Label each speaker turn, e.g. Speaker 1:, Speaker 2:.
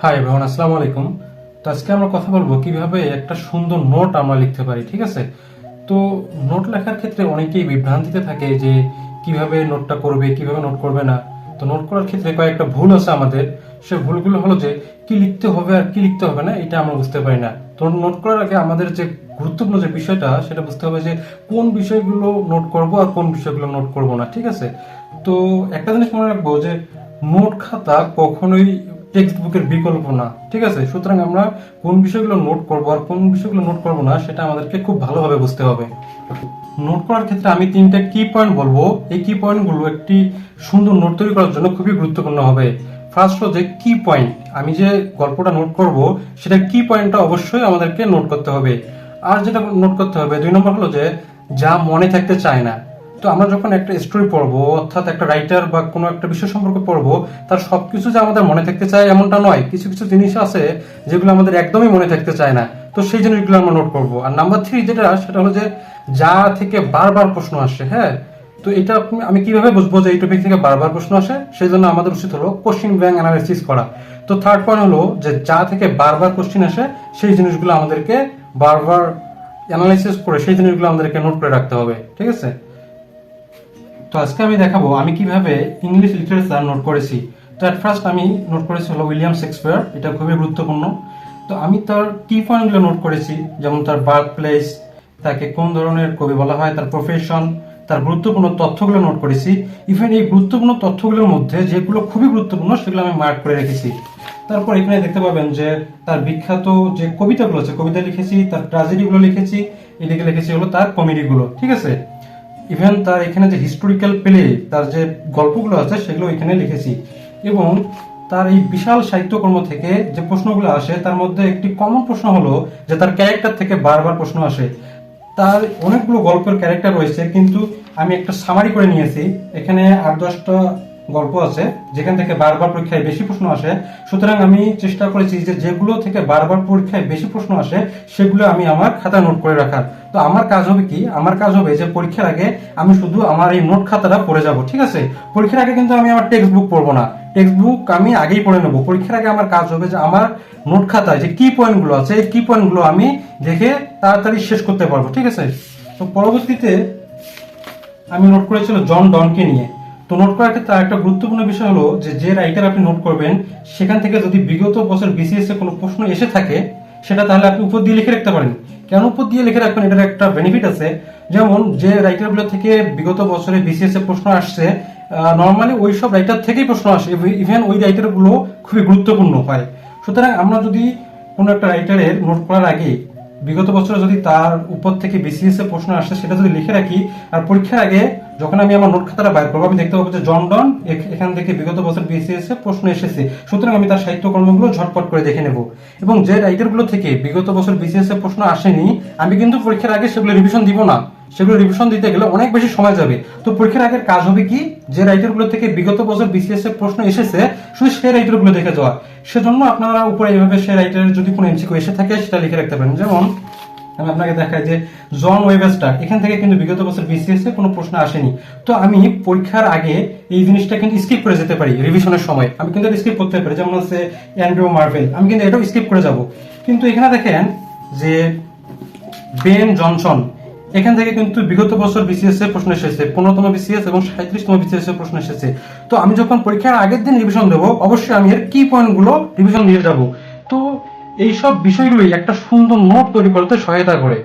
Speaker 1: Hi everyone, আসসালামু আলাইকুম। তো আজকে আমরা কথা বলবো কিভাবে একটা সুন্দর নোট আমরা লিখতে পারি। ঠিক আছে, তো নোট লেখার ক্ষেত্রে অনেকেই বিভ্রান্তিতে থাকে যে কিভাবে নোটটা করবে, কিভাবে নোট করবে না। তো নোট করার ক্ষেত্রে কয়েকটা ভুল আছে আমাদের। সে ভুলগুলো হলো যে কি লিখতে হবে আর কি লিখতে হবে না, এটা আমরা বুঝতে পারি না। তো নোট করার আগে আমাদের যে গুরুত্বপূর্ণ যে বিষয়টা সেটা বুঝতে হবে যে কোন বিষয়গুলো নোট করব আর কোন বিষয়গুলো নোট করব না। ঠিক আছে, তো একটা জিনিস মনে রাখবো যে নোট খাতা কখনোই টেক্সট বুকের বিকল্প না। ঠিক আছে, সুতরাং আমরা কোন বিষয়গুলো নোট করব আর কোন বিষয়গুলো নোট করব না সেটা আমাদেরকে খুব ভালোভাবে বুঝতে হবে। নোট করার ক্ষেত্রে আমি তিনটা কি পয়েন্ট বলবো। এই কি পয়েন্টগুলো একটি সুন্দর নোট তৈরি করার জন্য খুবই গুরুত্বপূর্ণ হবে। ফার্স্ট হচ্ছে কি পয়েন্ট। আমি যে গল্পটা নোট করব সেটা কি পয়েন্টটা অবশ্যই আমাদেরকে নোট করতে হবে। আর যেটা নোট করতে হবে 2 নম্বর হলো যে যা মনে থাকতে চায় না। তো আমরা যখন একটা স্টোরি পড়বো, অর্থাৎ একটা রাইটার বা কোনো একটা বিষয় সম্পর্কে পড়বো, তার সবকিছু যে আমাদের মনে থাকতে চায় এমনটা নয়। কিছু কিছু জিনিস আছে যেগুলো আমাদের একদমই মনে থাকতে চায় না। তো সেই জিনিসগুলো আমরা নোট করবো। আর নাম্বার 3 যেটা, সেটা হলো যে যা থেকে বারবার প্রশ্ন আসে। হ্যাঁ, তো এটা আমি কিভাবে বুঝবো যে এই টপিক থেকে বারবার প্রশ্ন আসে? সেই জন্য আমাদের উচিত হলো কোশ্চিন ব্যাংক অ্যানালাইসিস করা। তো থার্ড পয়েন্ট হলো যে যা থেকে বারবার কোশ্চিন আসে সেই জিনিসগুলো আমাদেরকে বারবার অ্যানালাইসিস করে সেই জিনিসগুলো আমাদেরকে নোট করে রাখতে হবে। ঠিক আছে, তো আজকে আমি দেখাবো আমি কিভাবে ইংলিশ লিটারেচার নোট করেছি। তো অ্যাট ফার্স্ট আমি নোট করেছি হলো উইলিয়াম শেক্সপিয়ার। এটা খুবই গুরুত্বপূর্ণ। তো আমি তার কি পয়েন্টগুলো নোট করেছি, যেমন তার বার্থ প্লেস, তাকে কোন ধরনের কবি বলা হয়, তার প্রফেশন, তার গুরুত্বপূর্ণ তথ্যগুলো নোট করেছি। ইভেন এই গুরুত্বপূর্ণ তথ্যগুলোর মধ্যে যেগুলো খুবই গুরুত্বপূর্ণ সেগুলো আমি মার্ক করে রেখেছি। তারপর এখানে দেখতে পাবেন যে তার বিখ্যাত যে কবিতাগুলো আছে, কবিতা লিখেছি, তার ট্র্যাজেডিগুলো লিখেছি, এদিকে লিখেছি হলো তার কমেডিগুলো। ঠিক আছে, ইভেন তার এখানে যে হিস্টোরিক্যাল প্লে, তার যে গল্পগুলো আছে সেগুলো এখানে লিখেছি। এবং তার এই বিশাল সাহিত্যকর্ম থেকে যে প্রশ্নগুলো আসে তার মধ্যে একটি কমন প্রশ্ন হলো যে তার ক্যারেক্টার থেকে বারবার প্রশ্ন আসে। তার অনেকগুলো গল্পের ক্যারেক্টার রয়েছে, কিন্তু আমি একটা সামারি করে নিয়েছি। এখানে 8-10টা গল্প আছে যেখান থেকে বারবার পরীক্ষায় বেশি প্রশ্ন আসে। সুতরাং আমি চেষ্টা করেছি যে যেগুলো থেকে বারবার পরীক্ষায় বেশি প্রশ্ন আসে সেগুলো আমি আমার খাতায় নোট করে রাখার। তো আমার কাজ হবে কি, আমার কাজ হবে যে পরীক্ষার আগে আমি শুধু আমার এই নোট খাতাটা পড়ে যাব। ঠিক আছে, পরীক্ষার আগে কিন্তু আমি আমার টেক্সট বুক পড়বো না। টেক্সট বুক আমি আগেই পড়ে নেবো। পরীক্ষার আগে আমার কাজ হবে যে আমার নোট খাতায় যে কি পয়েন্টগুলো আছে এই কি পয়েন্টগুলো আমি দেখে তাড়াতাড়ি শেষ করতে পারবো। ঠিক আছে, তো পরবর্তীতে আমি নোট করেছিল জন ডনকে নিয়ে। তো নোট করার ক্ষেত্রে একটা গুরুত্বপূর্ণ বিষয় হলো যে যে রাইটার আপনি নোট করবেন সেখান থেকে যদি বিগত বছর বিসিএস এ কোনো প্রশ্ন এসে থাকে সেটা তাহলে আপনি উপর দিয়ে লিখে রাখতে পারেন। কেন উপর দিয়ে লিখে রাখবেন? এটার একটা বেনিফিট আছে। যেমন যে রাইটারগুলো থেকে বিগত বছরে বিসিএস এ প্রশ্ন আসছে, নর্মালি ওই সব রাইটার থেকেই প্রশ্ন আসে। ইভেন ওই রাইটারগুলো খুবই গুরুত্বপূর্ণ হয়। সুতরাং আমরা যদি কোনো একটা রাইটারের নোট করার আগে বিগত বছরে যদি তার উপর থেকে বিসিএস এর প্রশ্ন আসে সেটা যদি লিখে রাখি, আর পরীক্ষার আগে যখন আমি আমার নোট খাতাটা বাইর করবো আমি দেখতে পাবো যে জন ডন এখান থেকে বিগত বছর বিসিএস এর প্রশ্ন এসেছে। সুতরাং আমি তার সাহিত্যকর্মগুলো ঝটপট করে দেখে নেব। এবং যে রাইটারগুলো থেকে বিগত বছর বিসিএস এর প্রশ্ন আসেনি আমি কিন্তু পরীক্ষার আগে সেগুলো রিভিশন দিব না। সেগুলো রিভিশন দিতে গেলে অনেক বেশি সময় যাবে। তো পরীক্ষার আগের কাজ হবে কি, যে রাইটারগুলো থেকে বিগত বছর বিসিএস এর প্রশ্ন এসেছে শুধু সেই রাইটারগুলো দেখে যাওয়া। সেজন্য আপনারা উপরে এইভাবে সেই রাইটারের যদি কোনো এমসিকিউ এসে থাকে সেটা লিখে রাখতে পারেন। যেমন আমি আপনাকে দেখাই যে জন ওয়েবস্টার, এখান থেকে কিন্তু বিগত বছর বিসিএস এ কোনো প্রশ্ন আসেনি। তো আমি পরীক্ষার আগে এই জিনিসটা কিন্তু স্কিপ করে যেতে পারি। রিভিশনের সময় আমি কিন্তু স্কিপ করতে পারি। যেমন আছে অ্যান্ড্রু মার্ভেল, আমি কিন্তু এটাও স্কিপ করে যাব। কিন্তু এখানে দেখেন যে বেন জনসন, এখান থেকে কিন্তু বিগত বছর বিসিএস এর প্রশ্ন এসেছে, 15তম বিসিএস এবং 37তম বিসিএস এর প্রশ্ন এসেছে। তো আমি যখন পরীক্ষার আগের দিন রিভিশন দেবো অবশ্যই আমি এর কি পয়েন্টগুলো রিভিশন দিয়ে যাব। তো এইসব বিষয়গুলোই একটা সুন্দর নোট তৈরি করতে সহায়তা করে।